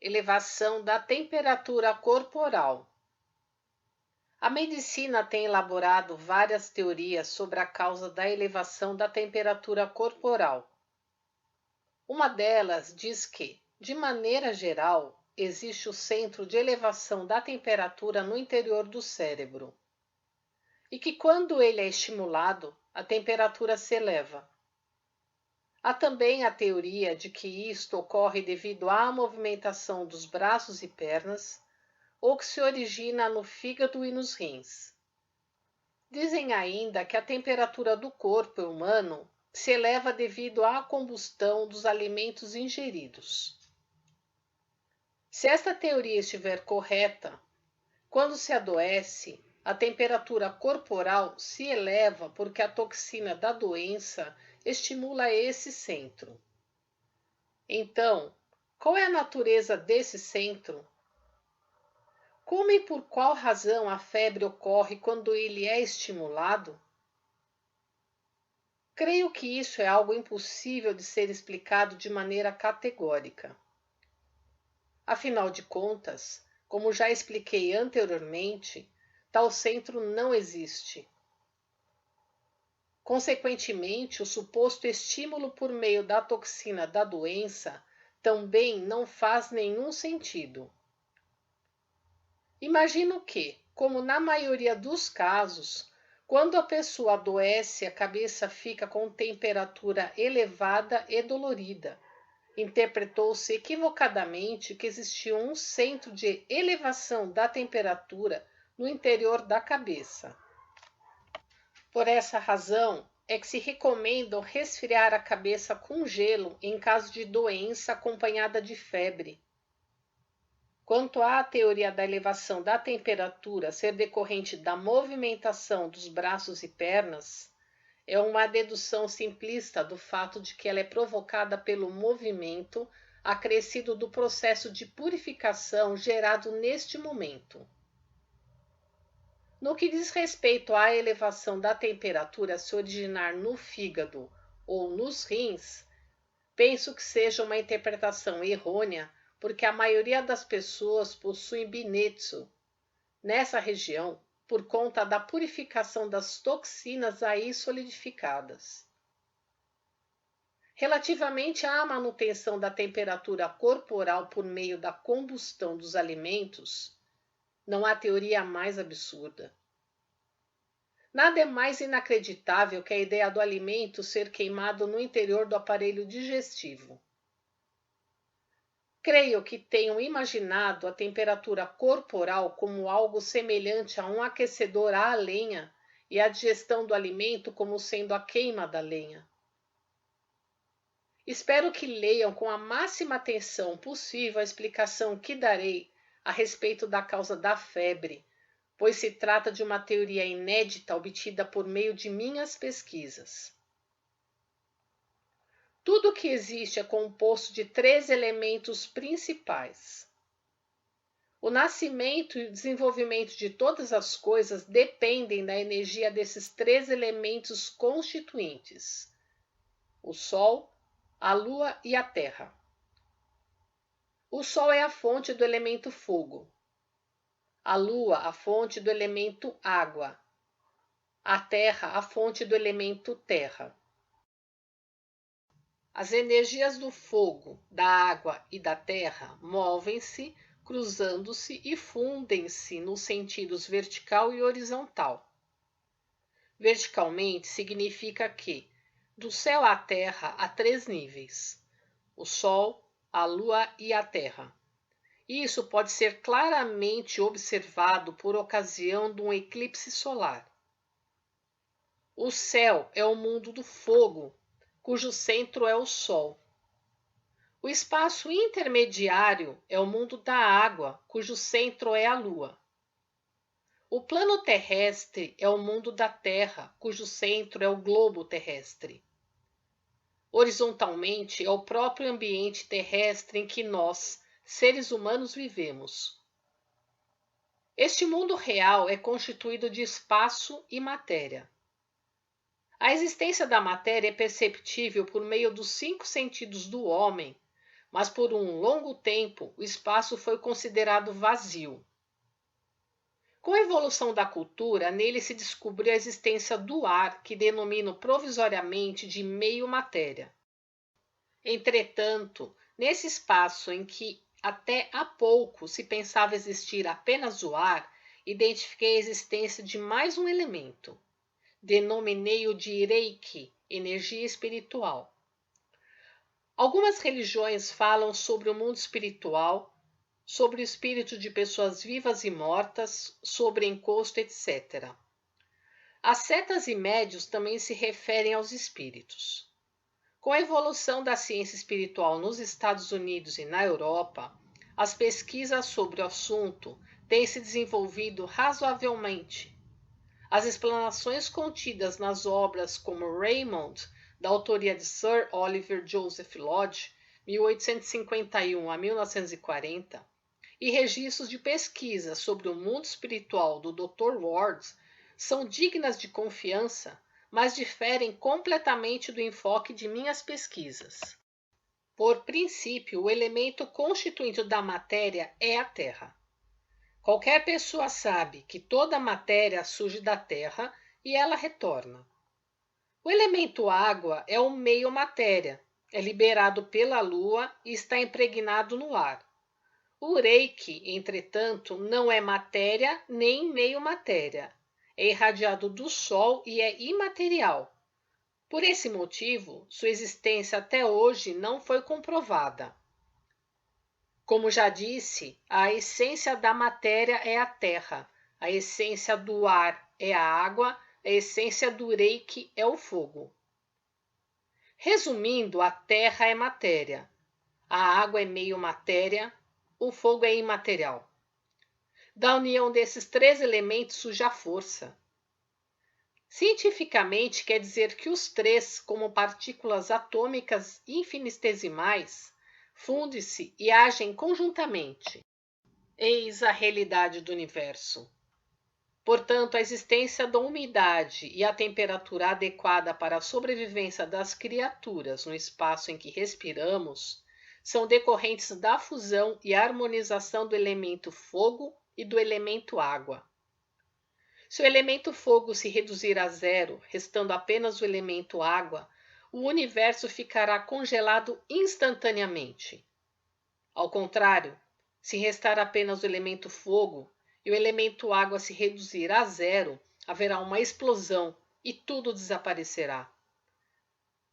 elevação da temperatura corporal. A medicina tem elaborado várias teorias sobre a causa da elevação da temperatura corporal. Uma delas diz que, de maneira geral, existe o centro de elevação da temperatura no interior do cérebro, e que quando ele é estimulado, a temperatura se eleva. Há também a teoria de que isto ocorre devido à movimentação dos braços e pernas, ou que se origina no fígado e nos rins. Dizem ainda que a temperatura do corpo humano se eleva devido à combustão dos alimentos ingeridos. Se esta teoria estiver correta, quando se adoece, a temperatura corporal se eleva porque a toxina da doença estimula esse centro. Então, qual é a natureza desse centro? Como e por qual razão a febre ocorre quando ele é estimulado? Creio que isso é algo impossível de ser explicado de maneira categórica. Afinal de contas, como já expliquei anteriormente, tal centro não existe. Consequentemente, o suposto estímulo por meio da toxina da doença também não faz nenhum sentido. Imagino que, como na maioria dos casos, quando a pessoa adoece, a cabeça fica com temperatura elevada e dolorida. Interpretou-se equivocadamente que existia um centro de elevação da temperatura no interior da cabeça. Por essa razão, é que se recomenda resfriar a cabeça com gelo em caso de doença acompanhada de febre. Quanto à teoria da elevação da temperatura ser decorrente da movimentação dos braços e pernas, é uma dedução simplista do fato de que ela é provocada pelo movimento acrescido do processo de purificação gerado neste momento. No que diz respeito à elevação da temperatura se originar no fígado ou nos rins, penso que seja uma interpretação errônea, porque a maioria das pessoas possui binetsu nessa região por conta da purificação das toxinas aí solidificadas. Relativamente à manutenção da temperatura corporal por meio da combustão dos alimentos, não há teoria mais absurda. Nada é mais inacreditável que a ideia do alimento ser queimado no interior do aparelho digestivo. Creio que tenham imaginado a temperatura corporal como algo semelhante a um aquecedor à lenha e a digestão do alimento como sendo a queima da lenha. Espero que leiam com a máxima atenção possível a explicação que darei a respeito da causa da febre, pois se trata de uma teoria inédita obtida por meio de minhas pesquisas. Tudo o que existe é composto de 3 elementos principais. O nascimento e o desenvolvimento de todas as coisas dependem da energia desses 3 elementos constituintes: o Sol, a Lua e a Terra. O Sol é a fonte do elemento fogo, a Lua a fonte do elemento água, a Terra a fonte do elemento terra. As energias do fogo, da água e da terra movem-se, cruzando-se e fundem-se nos sentidos vertical e horizontal. Verticalmente significa que, do céu à terra há 3 níveis: o Sol, a Lua e a Terra. Isso pode ser claramente observado por ocasião de um eclipse solar. O céu é o mundo do fogo, cujo centro é o Sol. O espaço intermediário é o mundo da água, cujo centro é a Lua. O plano terrestre é o mundo da Terra, cujo centro é o globo terrestre. Horizontalmente é o próprio ambiente terrestre em que nós, seres humanos, vivemos. Este mundo real é constituído de espaço e matéria. A existência da matéria é perceptível por meio dos 5 sentidos do homem, mas por um longo tempo o espaço foi considerado vazio. Com a evolução da cultura, nele se descobriu a existência do ar, que denomino provisoriamente de meio-matéria. Entretanto, nesse espaço em que até há pouco se pensava existir apenas o ar, identifiquei a existência de mais um elemento. Denominei-o de Reiki, energia espiritual. Algumas religiões falam sobre o mundo espiritual, sobre o espírito de pessoas vivas e mortas, sobre encosto, etc. As setas e médios também se referem aos espíritos. Com a evolução da ciência espiritual nos Estados Unidos e na Europa, as pesquisas sobre o assunto têm se desenvolvido razoavelmente. As explanações contidas nas obras como Raymond, da autoria de Sir Oliver Joseph Lodge, 1851 a 1940, e registros de pesquisa sobre o mundo espiritual do Dr. Ward são dignas de confiança, mas diferem completamente do enfoque de minhas pesquisas. Por princípio, o elemento constituinte da matéria é a Terra. Qualquer pessoa sabe que toda a matéria surge da Terra e ela retorna. O elemento água é o meio-matéria, é liberado pela Lua e está impregnado no ar. O Reiki, entretanto, não é matéria nem meio-matéria. É irradiado do Sol e é imaterial. Por esse motivo, sua existência até hoje não foi comprovada. Como já disse, a essência da matéria é a terra, a essência do ar é a água, a essência do Reiki é o fogo. Resumindo, a terra é matéria, a água é meio matéria, o fogo é imaterial. Da união desses três elementos surge a força. Cientificamente, quer dizer que os três, como partículas atômicas infinitesimais, fundem-se e agem conjuntamente. Eis a realidade do universo. Portanto, a existência da umidade e a temperatura adequada para a sobrevivência das criaturas no espaço em que respiramos são decorrentes da fusão e harmonização do elemento fogo e do elemento água. Se o elemento fogo se reduzir a zero, restando apenas o elemento água, o universo ficará congelado instantaneamente. Ao contrário, se restar apenas o elemento fogo e o elemento água se reduzir a zero, haverá uma explosão e tudo desaparecerá.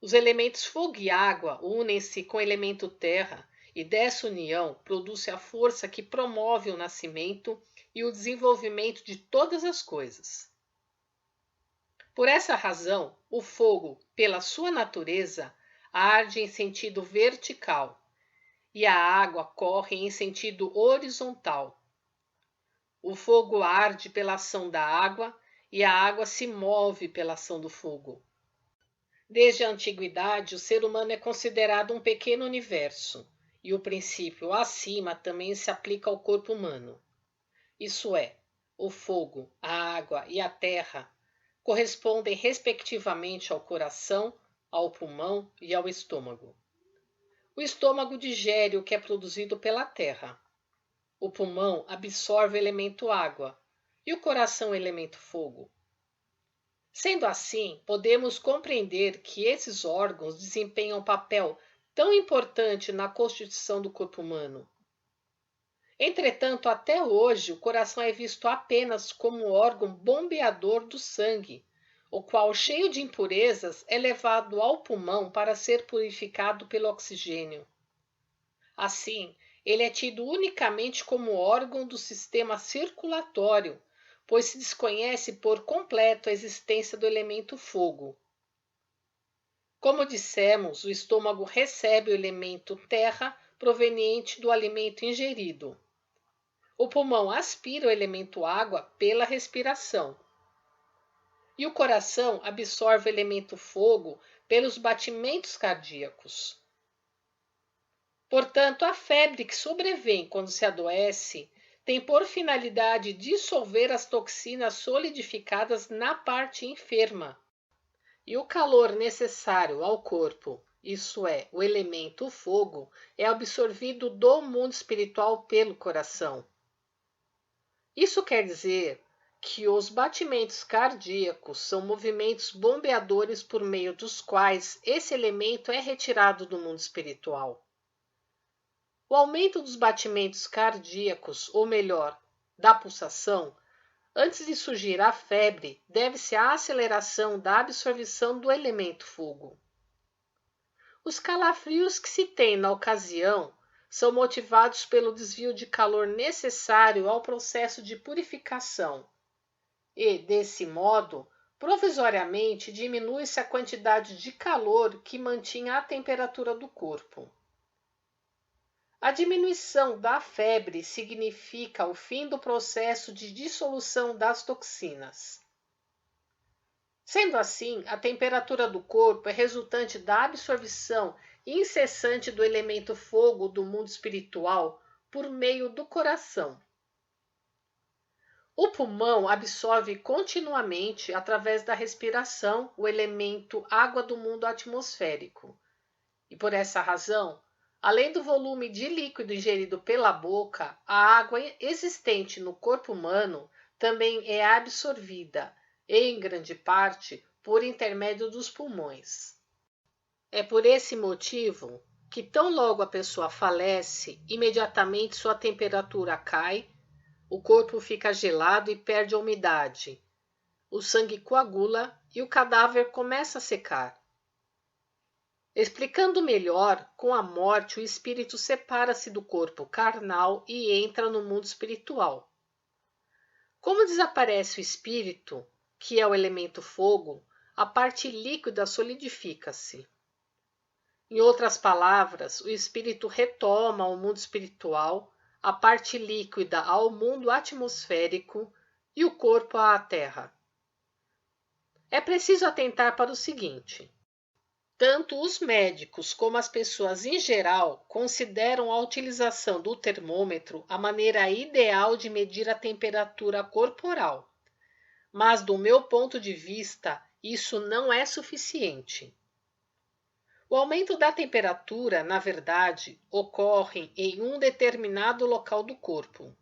Os elementos fogo e água unem-se com o elemento terra e dessa união produz-se a força que promove o nascimento e o desenvolvimento de todas as coisas. Por essa razão, o fogo, pela sua natureza, arde em sentido vertical e a água corre em sentido horizontal. O fogo arde pela ação da água e a água se move pela ação do fogo. Desde a antiguidade, o ser humano é considerado um pequeno universo, e o princípio acima também se aplica ao corpo humano. Isso é, o fogo, a água e a terra correspondem respectivamente ao coração, ao pulmão e ao estômago. O estômago digere o que é produzido pela terra. O pulmão absorve o elemento água e o coração o elemento fogo. Sendo assim, podemos compreender que esses órgãos desempenham um papel tão importante na constituição do corpo humano. Entretanto, até hoje, o coração é visto apenas como órgão bombeador do sangue, o qual, cheio de impurezas, é levado ao pulmão para ser purificado pelo oxigênio. Assim, ele é tido unicamente como órgão do sistema circulatório, pois se desconhece por completo a existência do elemento fogo. Como dissemos, o estômago recebe o elemento terra proveniente do alimento ingerido. O pulmão aspira o elemento água pela respiração. E o coração absorve o elemento fogo pelos batimentos cardíacos. Portanto, a febre que sobrevém quando se adoece tem por finalidade dissolver as toxinas solidificadas na parte enferma. E o calor necessário ao corpo isso é, o elemento fogo, é absorvido do mundo espiritual pelo coração. Isso quer dizer que os batimentos cardíacos são movimentos bombeadores por meio dos quais esse elemento é retirado do mundo espiritual. O aumento dos batimentos cardíacos, ou melhor, da pulsação, antes de surgir a febre, deve-se à aceleração da absorção do elemento fogo. Os calafrios que se tem na ocasião são motivados pelo desvio de calor necessário ao processo de purificação e, desse modo, provisoriamente diminui-se a quantidade de calor que mantinha a temperatura do corpo. A diminuição da febre significa o fim do processo de dissolução das toxinas. Sendo assim, a temperatura do corpo é resultante da absorção incessante do elemento fogo do mundo espiritual por meio do coração. O pulmão absorve continuamente, através da respiração, o elemento água do mundo atmosférico. E por essa razão, além do volume de líquido ingerido pela boca, a água existente no corpo humano também é absorvida, em grande parte, por intermédio dos pulmões. É por esse motivo que, tão logo a pessoa falece, imediatamente sua temperatura cai, o corpo fica gelado e perde a umidade, o sangue coagula e o cadáver começa a secar. Explicando melhor, com a morte o espírito separa-se do corpo carnal e entra no mundo espiritual. Como desaparece o espírito, que é o elemento fogo, a parte líquida solidifica-se. Em outras palavras, o espírito retoma ao mundo espiritual, a parte líquida ao mundo atmosférico e o corpo à terra. É preciso atentar para o seguinte: tanto os médicos como as pessoas em geral consideram a utilização do termômetro a maneira ideal de medir a temperatura corporal. Mas, do meu ponto de vista, isso não é suficiente. O aumento da temperatura, na verdade, ocorre em um determinado local do corpo.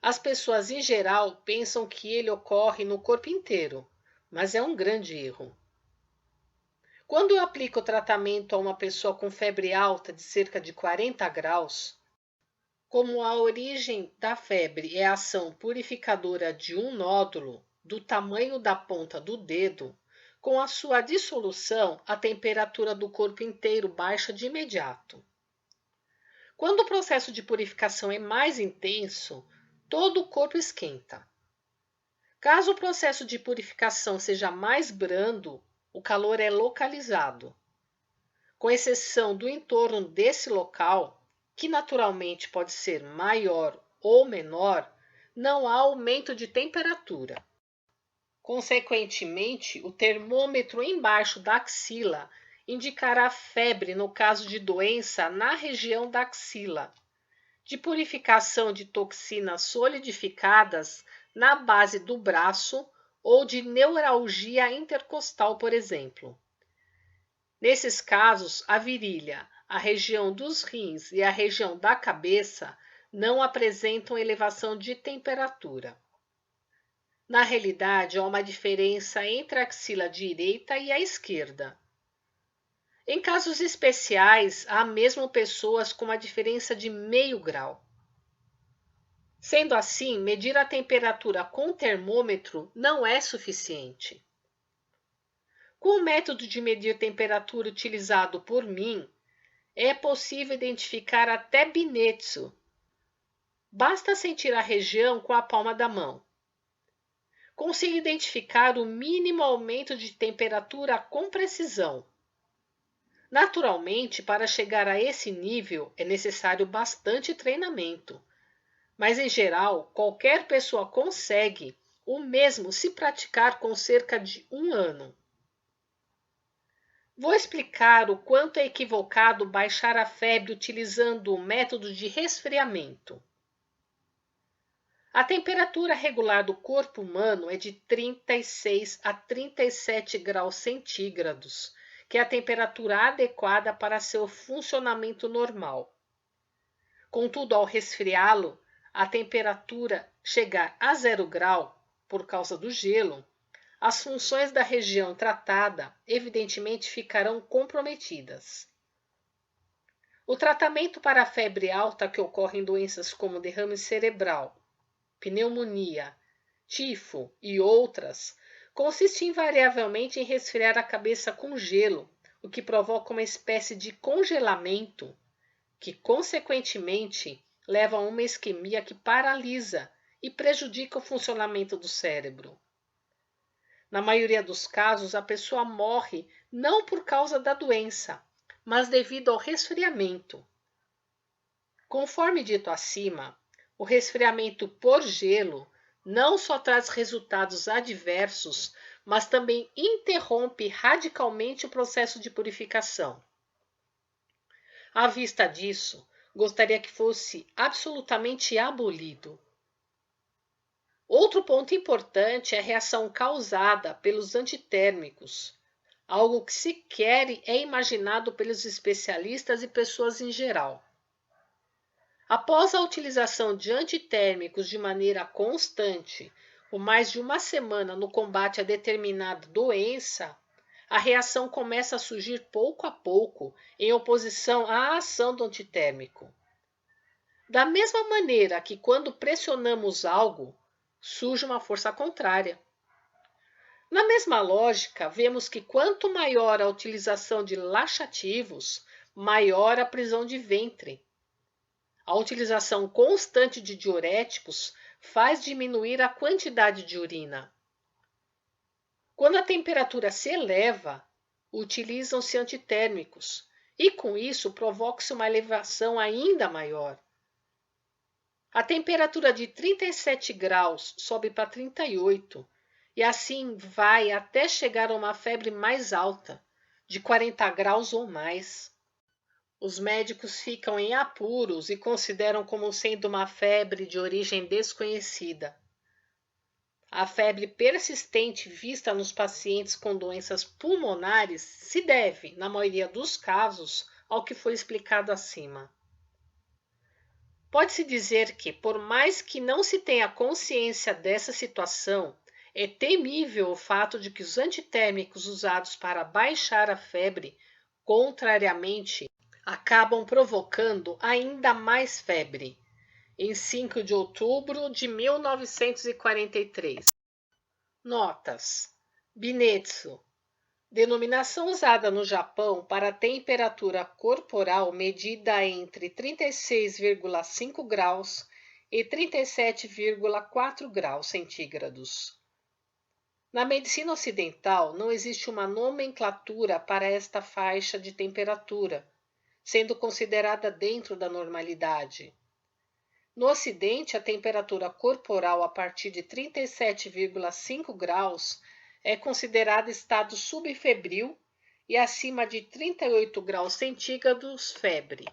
As pessoas em geral pensam que ele ocorre no corpo inteiro, mas é um grande erro. Quando eu aplico o tratamento a uma pessoa com febre alta de cerca de 40 graus, como a origem da febre é a ação purificadora de um nódulo do tamanho da ponta do dedo, com a sua dissolução, a temperatura do corpo inteiro baixa de imediato. Quando o processo de purificação é mais intenso, todo o corpo esquenta. Caso o processo de purificação seja mais brando, o calor é localizado. Com exceção do entorno desse local, que naturalmente pode ser maior ou menor, não há aumento de temperatura. Consequentemente, o termômetro embaixo da axila indicará febre no caso de doença na região da axila, de purificação de toxinas solidificadas na base do braço ou de neuralgia intercostal, por exemplo. Nesses casos, a virilha, a região dos rins e a região da cabeça não apresentam elevação de temperatura. Na realidade, há uma diferença entre a axila direita e a esquerda. Em casos especiais, há mesmo pessoas com uma diferença de meio grau. Sendo assim, medir a temperatura com termômetro não é suficiente. Com o método de medir temperatura utilizado por mim, é possível identificar até Binetsu. Basta sentir a região com a palma da mão. Consigo identificar o mínimo aumento de temperatura com precisão. Naturalmente, para chegar a esse nível é necessário bastante treinamento, mas em geral qualquer pessoa consegue o mesmo se praticar com cerca de 1 ano. Vou explicar o quanto é equivocado baixar a febre utilizando o método de resfriamento. A temperatura regular do corpo humano é de 36 a 37 graus centígrados, que é a temperatura adequada para seu funcionamento normal. Contudo, ao resfriá-lo, a temperatura chegar a 0 grau, por causa do gelo, as funções da região tratada evidentemente ficarão comprometidas. O tratamento para a febre alta que ocorre em doenças como derrame cerebral, pneumonia, tifo e outras, consiste invariavelmente em resfriar a cabeça com gelo, o que provoca uma espécie de congelamento, que consequentemente leva a uma isquemia que paralisa e prejudica o funcionamento do cérebro. Na maioria dos casos, a pessoa morre não por causa da doença, mas devido ao resfriamento. Conforme dito acima, o resfriamento por gelo não só traz resultados adversos, mas também interrompe radicalmente o processo de purificação. À vista disso, gostaria que fosse absolutamente abolido. Outro ponto importante é a reação causada pelos antitérmicos, algo que sequer é imaginado pelos especialistas e pessoas em geral. Após a utilização de antitérmicos de maneira constante, por mais de uma semana no combate a determinada doença, a reação começa a surgir pouco a pouco em oposição à ação do antitérmico. Da mesma maneira que quando pressionamos algo, surge uma força contrária. Na mesma lógica, vemos que quanto maior a utilização de laxativos, maior a prisão de ventre. A utilização constante de diuréticos faz diminuir a quantidade de urina. Quando a temperatura se eleva, utilizam-se antitérmicos e, com isso, provoca-se uma elevação ainda maior. A temperatura de 37 graus sobe para 38 e assim vai até chegar a uma febre mais alta, de 40 graus ou mais. Os médicos ficam em apuros e consideram como sendo uma febre de origem desconhecida. A febre persistente vista nos pacientes com doenças pulmonares se deve, na maioria dos casos, ao que foi explicado acima. Pode-se dizer que, por mais que não se tenha consciência dessa situação, é temível o fato de que os antitérmicos usados para baixar a febre, contrariamente, acabam provocando ainda mais febre. Em 5 de outubro de 1943. Notas: Binetsu, denominação usada no Japão para a temperatura corporal medida entre 36,5 graus e 37,4 graus centígrados. Na medicina ocidental, não existe uma nomenclatura para esta faixa de temperatura, sendo considerada dentro da normalidade. No Ocidente, a temperatura corporal a partir de 37,5 graus é considerada estado subfebril e acima de 38 graus centígrados, febre.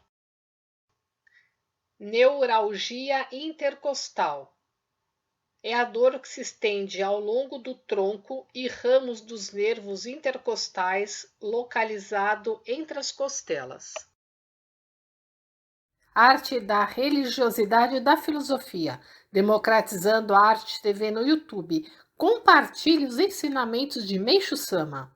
Neuralgia intercostal. É a dor que se estende ao longo do tronco e ramos dos nervos intercostais, localizado entre as costelas. Arte da religiosidade e da filosofia, democratizando a arte TV no YouTube. Compartilhe os ensinamentos de Meishu Sama.